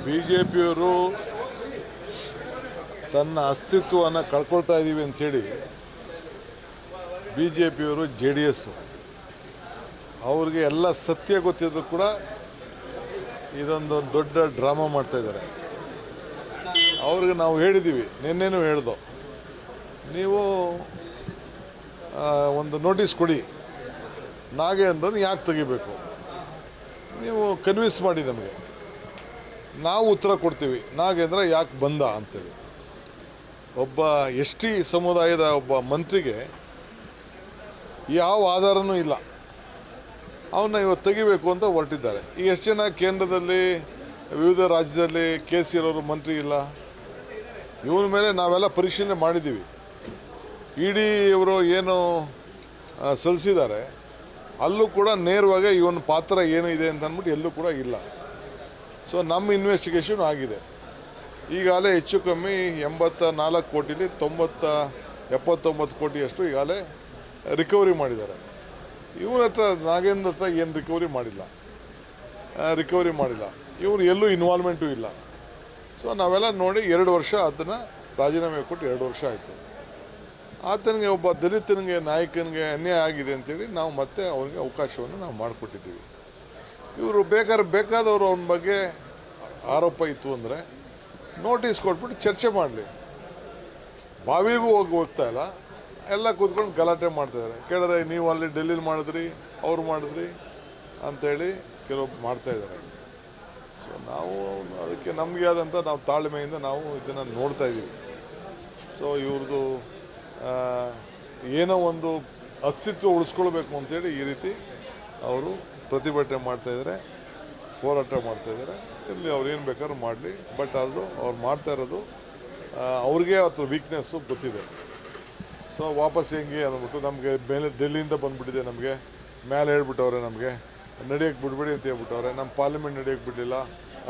ಬಿಜೆಪಿಯವರು ತನ್ನ ಅಸ್ತಿತ್ವವನ್ನು ಕಳ್ಕೊಳ್ತಾ ಇದ್ದೀವಿ ಅಂಥೇಳಿ ಬಿಜೆಪಿಯವರು JDS ಅವ್ರಿಗೆ ಎಲ್ಲ ಸತ್ಯ ಗೊತ್ತಿದ್ರು ಕೂಡ ಇದೊಂದು ದೊಡ್ಡ ಡ್ರಾಮಾ ಮಾಡ್ತಾ ಇದ್ದಾರೆ. ಅವ್ರಿಗೆ ನಾವು ಹೇಳಿದ್ದೀವಿ, ನಿನ್ನೆನೂ ಹೇಳ್ದೋ, ನೀವು ಒಂದು ನೋಟಿಸ್ ಕೊಡಿ, ನಾಗೇಂದ್ರನ್ನು ಯಾಕೆ ತೆಗಿಬೇಕು, ನೀವು ಕನ್ವಿನ್ಸ್ ಮಾಡಿ ನಮಗೆ, ನಾವು ಉತ್ತರ ಕೊಡ್ತೀವಿ ನಾಗೇಂದ್ರ ಯಾಕೆ ಬಂದ ಅಂತೇಳಿ. ಒಬ್ಬ ST ಸಮುದಾಯದ ಒಬ್ಬ ಮಂತ್ರಿಗೆ ಯಾವ ಆಧಾರನೂ ಇಲ್ಲ, ಅವನ್ನ ಇವತ್ತು ತೆಗಿಬೇಕು ಅಂತ ಹೊರಟಿದ್ದಾರೆ. ಈ ಎಷ್ಟು ಜನ ಕೇಂದ್ರದಲ್ಲಿ ವಿವಿಧ ರಾಜ್ಯದಲ್ಲಿ ಕೇಸ್ ಇರೋರು ಮಂತ್ರಿ ಇಲ್ಲ, ಇವನ ಮೇಲೆ ನಾವೆಲ್ಲ ಪರಿಶೀಲನೆ ಮಾಡಿದ್ದೀವಿ. ED ಇವರು ಏನು ಸಲ್ಲಿಸಿದ್ದಾರೆ ಅಲ್ಲೂ ಕೂಡ ನೇರವಾಗಿ ಇವನ ಪಾತ್ರ ಏನು ಇದೆ ಅಂತ ಅಂದ್ಬಿಟ್ಟು ಎಲ್ಲೂ ಕೂಡ ಇಲ್ಲ. ಸೊ ನಮ್ಮ ಇನ್ವೆಸ್ಟಿಗೇಷನ್ ಆಗಿದೆ. ಈಗಾಗಲೇ ಹೆಚ್ಚು ಕಮ್ಮಿ 84 ಕೋಟಿಲಿ 79 ಕೋಟಿಯಷ್ಟು ಈಗಾಗಲೇ ರಿಕವರಿ ಮಾಡಿದ್ದಾರೆ. ಇವ್ರ ಹತ್ರ ನಾಗೇಂದ್ರ ಹತ್ರ ಏನು ರಿಕವರಿ ಮಾಡಿಲ್ಲ, ಇವರು ಎಲ್ಲೂ ಇನ್ವಾಲ್ವ್ಮೆಂಟು ಇಲ್ಲ. ಸೊ ನಾವೆಲ್ಲ ನೋಡಿ 2 ವರ್ಷ ಅದನ್ನು ರಾಜೀನಾಮೆ ಕೊಟ್ಟು 2 ವರ್ಷ ಆಯಿತು. ಆತನಿಗೆ ಒಬ್ಬ ದಲಿತನಿಗೆ ನಾಯಕನಿಗೆ ಅನ್ಯಾಯ ಆಗಿದೆ ಅಂತೇಳಿ ನಾವು ಮತ್ತೆ ಅವ್ರಿಗೆ ಅವಕಾಶವನ್ನು ನಾವು ಮಾಡಿಕೊಟ್ಟಿದ್ದೀವಿ. ಇವರು ಬೇಕಾದವರು ಅವನ ಬಗ್ಗೆ ಆರೋಪ ಇತ್ತು ಅಂದರೆ ನೋಟಿಸ್ ಕೊಟ್ಬಿಟ್ಟು ಚರ್ಚೆ ಮಾಡಲಿ. ಬಾವಿಗೂ ಹೋಗ್ತಾ ಇಲ್ಲ, ಎಲ್ಲ ಕೂತ್ಕೊಂಡು ಗಲಾಟೆ ಮಾಡ್ತಾಯಿದ್ದಾರೆ. ಕೇಳಿದ್ರೆ ನೀವು ಅಲ್ಲಿ ಡೆಲ್ಲಿಲಿ ಮಾಡಿದ್ರಿ, ಅವ್ರು ಮಾಡಿದ್ರಿ ಅಂಥೇಳಿ ಕೆಲವು ಮಾಡ್ತಾಯಿದ್ದಾರೆ. ಸೊ ನಾವು ಅದಕ್ಕೆ ನಮಗೆ ಆದಂಥ ನಾವು ತಾಳ್ಮೆಯಿಂದ ನಾವು ಇದನ್ನು ನೋಡ್ತಾ ಇದ್ದೀವಿ. ಸೊ ಇವ್ರದ್ದು ಏನೋ ಒಂದು ಅಸ್ತಿತ್ವ ಉಳಿಸ್ಕೊಳ್ಬೇಕು ಅಂತೇಳಿ ಈ ರೀತಿ ಅವರು ಪ್ರತಿಭಟನೆ ಮಾಡ್ತಾಯಿದ್ದಾರೆ, ಹೋರಾಟ ಮಾಡ್ತಾಯಿದ್ದಾರೆ. ಇಲ್ಲಿ ಅವ್ರು ಏನು ಬೇಕಾದ್ರೂ ಮಾಡಲಿ, ಬಟ್ ಅದು ಅವ್ರು ಮಾಡ್ತಾ ಇರೋದು ಅವ್ರಿಗೆ ಅದ್ರ ವೀಕ್ನೆಸ್ಸು ಗೊತ್ತಿದೆ. ಸೊ ವಾಪಸ್ ಹೆಂಗೆ ಅಂದ್ಬಿಟ್ಟು ನಮಗೆ ಮೇಲೆ ಡೆಲ್ಲಿಯಿಂದ ಬಂದುಬಿಟ್ಟಿದೆ, ನಮಗೆ ಮೇಲೆ ಹೇಳ್ಬಿಟ್ಟವ್ರೆ, ನಮಗೆ ನಡೆಯೋಕ್ಕೆ ಬಿಡಬೇಡಿ ಅಂತ ಹೇಳ್ಬಿಟ್ಟವ್ರೆ, ನಮ್ಮ ಪಾರ್ಲಿಮೆಂಟ್ ನಡೆಯೋಕ್ಕೆ ಬಿಡಲಿಲ್ಲ,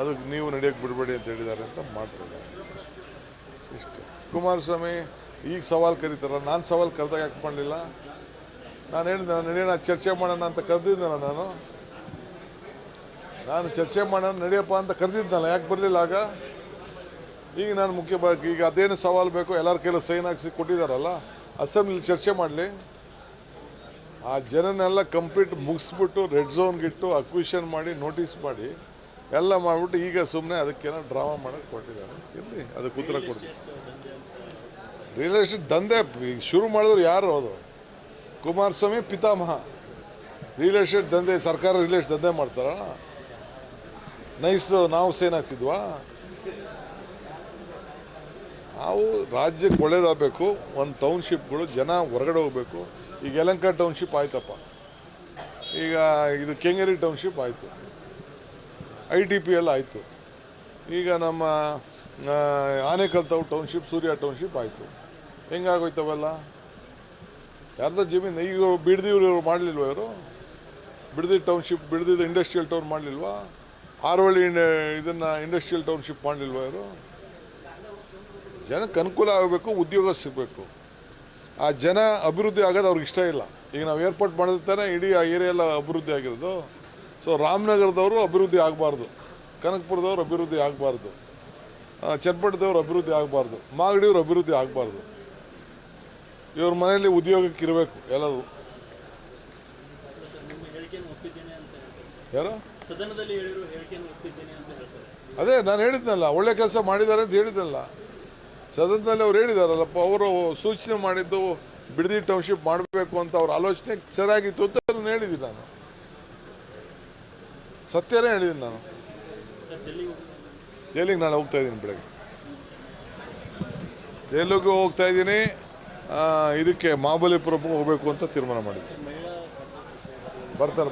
ಅದಕ್ಕೆ ನೀವು ನಡೆಯೋಕ್ಕೆ ಬಿಡಬೇಡಿ ಅಂತ ಹೇಳಿದ್ದಾರೆ ಅಂತ ಮಾಡ್ತಾಯಿದ್ದಾರೆ. ಇಷ್ಟೇ. ಕುಮಾರಸ್ವಾಮಿ ಈಗ ಸವಾಲು ಕರೀತಾರಲ್ಲ, ನಾನು ಸವಾಲು ಕರೆದಾಗ ಯಾಕೆ ಮಾಡಲಿಲ್ಲ? ನಾನು ಹೇಳಿದೆ ನಡೆಯೋಣ ಚರ್ಚೆ ಮಾಡೋಣ ಅಂತ ಕರೆದಿದ್ದನಲ್ಲ, ನಾನು ಚರ್ಚೆ ಮಾಡೋಣ ನಡೆಯಪ್ಪ ಅಂತ ಕರೆದಿದ್ದನಲ್ಲ, ಯಾಕೆ ಬರಲಿಲ್ಲ ಆಗ? ಈಗ ನಾನು ಈಗ ಅದೇನು ಸವಾಲು ಬೇಕೋ ಎಲ್ಲರ ಕೈಲೂ ಸೈನ್ ಹಾಕಿಸಿ ಕೊಟ್ಟಿದ್ದಾರಲ್ಲ, ಅಸೆಂಬ್ಲಿ ಚರ್ಚೆ ಮಾಡಲಿ. ಆ ಜನನೆಲ್ಲ ಕಂಪ್ಲೀಟ್ ಮುಗಿಸ್ಬಿಟ್ಟು ರೆಡ್ ಝೋನ್ಗಿಟ್ಟು ಅಕ್ವಿಷನ್ ಮಾಡಿ ನೋಟಿಸ್ ಮಾಡಿ ಎಲ್ಲ ಮಾಡಿಬಿಟ್ಟು ಈಗ ಸುಮ್ಮನೆ ಅದಕ್ಕೇನೋ ಡ್ರಾಮಾ ಮಾಡೋಕ್ಕೆ ಕೊಟ್ಟಿದ್ದಾರೆ. ಇರಲಿ, ಅದಕ್ಕೆ ಉತ್ತರ ಕೊಡ್ತೀವಿ. ರಿಯಲ್ ಎಸ್ಟೇಟ್ ದಂಧೆ ಶುರು ಮಾಡಿದ್ರು ಯಾರು? ಅದು ಕುಮಾರಸ್ವಾಮಿ ಪಿತಾಮಹ. ರಿಯಲ್ ಎಸ್ಟೇಟ್ ದಂಧೆ, ಸರ್ಕಾರ ರಿಯಲ್ ಎಸ್ಟೇಟ್ ದಂಧೆ ಮಾಡ್ತಾರ? ನಾವು ಸೇನ್ ಹಾಕ್ತಿದ್ವಾ? ನಾವು ರಾಜ್ಯಕ್ಕೆ ಒಳ್ಳೇದಾಗಬೇಕು, ಒಂದು ಟೌನ್ಶಿಪ್ಗಳು ಜನ ಹೊರಗಡೆ ಹೋಗಬೇಕು. ಈಗ ಯಲಹಂಕ ಟೌನ್ಶಿಪ್ ಆಯ್ತಪ್ಪ, ಈಗ ಇದು ಕೆಂಗೇರಿ ಟೌನ್ಶಿಪ್ ಆಯಿತು, ITPL ಆಯಿತು, ಈಗ ನಮ್ಮ ಆನೇಕಲ್ ಟೌನ್ಶಿಪ್, ಸೂರ್ಯ ಟೌನ್ಶಿಪ್ ಆಯಿತು. ಹೆಂಗಾಗೋಯ್ತವಲ್ಲ? ಯಾರ್ದೋ ಜಮೀನು. ಈಗ ಬಿಡದಿವ್ರು ಮಾಡಲಿಲ್ವ? ಇವರು ಬಿಡದಿ ಟೌನ್ಶಿಪ್, ಬಿಡದಿದ್ದು ಇಂಡಸ್ಟ್ರಿಯಲ್ ಟೌನ್ ಮಾಡಲಿಲ್ವಾ? ಆರೋಳಿ ಇದನ್ನು ಇಂಡಸ್ಟ್ರಿಯಲ್ ಟೌನ್ಶಿಪ್ ಮಾಡಲಿಲ್ವ? ಇವರು ಜನಕ್ಕೆ ಅನುಕೂಲ ಆಗಬೇಕು, ಉದ್ಯೋಗ ಸಿಗಬೇಕು. ಆ ಜನ ಅಭಿವೃದ್ಧಿ ಆಗೋದು ಅವ್ರಿಗೆ ಇಷ್ಟ ಇಲ್ಲ. ಈಗ ನಾವು ಏರ್ಪೋರ್ಟ್ ಮಾಡಿರ್ತಾನೆ ಇಡೀ ಆ ಏರಿಯಾ ಎಲ್ಲ ಅಭಿವೃದ್ಧಿ ಆಗಿರೋದು. ಸೊ ರಾಮನಗರದವರು ಅಭಿವೃದ್ಧಿ ಆಗಬಾರ್ದು, ಕನಕಪುರದವ್ರು ಅಭಿವೃದ್ಧಿ ಆಗಬಾರ್ದು, ಚನ್ನಪಟ್ಟಣದವ್ರು ಅಭಿವೃದ್ಧಿ ಆಗಬಾರ್ದು, ಮಾಗಡಿಯವ್ರು ಅಭಿವೃದ್ಧಿ ಆಗಬಾರ್ದು. ಇವ್ರ ಮನೆಯಲ್ಲಿ ಉದ್ಯೋಗಕ್ಕೆ ಇರಬೇಕು ಎಲ್ಲರೂ. ಯಾರು? ಅದೇ ನಾನು ಹೇಳಿದ್ನಲ್ಲ, ಒಳ್ಳೆ ಕೆಲಸ ಮಾಡಿದ್ದಾರೆ ಅಂತ ಹೇಳಿದ್ನಲ್ಲ ಸದನದಲ್ಲಿ. ಅವ್ರು ಹೇಳಿದಾರಲ್ಲಪ್ಪ, ಅವರು ಸೂಚನೆ ಮಾಡಿದ್ದು ಬಿಡದಿ ಟೌನ್ಶಿಪ್ ಮಾಡಬೇಕು ಅಂತ ಅವ್ರ ಆಲೋಚನೆ ಸರಿಯಾಗಿತ್ತು ಅಂತ ನಾನು ಹೇಳಿದ್ದೀನಿ. ನಾನು ಸತ್ಯನೇ ಹೇಳಿದ್ದೀನಿ. ನಾನು ದೆಹಲಿಗೆ ನಾಳೆ ಹೋಗ್ತಾ ಇದ್ದೀನಿ, ಬೆಳಗ್ಗೆ ದೆಹಲಿಗೂ ಹೋಗ್ತಾ ಇದ್ದೀನಿ. ಇದಕ್ಕೆ ಮಹಾಬಲಿಪುರಕ್ಕೆ ಹೋಗಬೇಕು ಅಂತ ತೀರ್ಮಾನ ಮಾಡಿದ್ದೀನಿ. ಬರ್ತಾರೆ.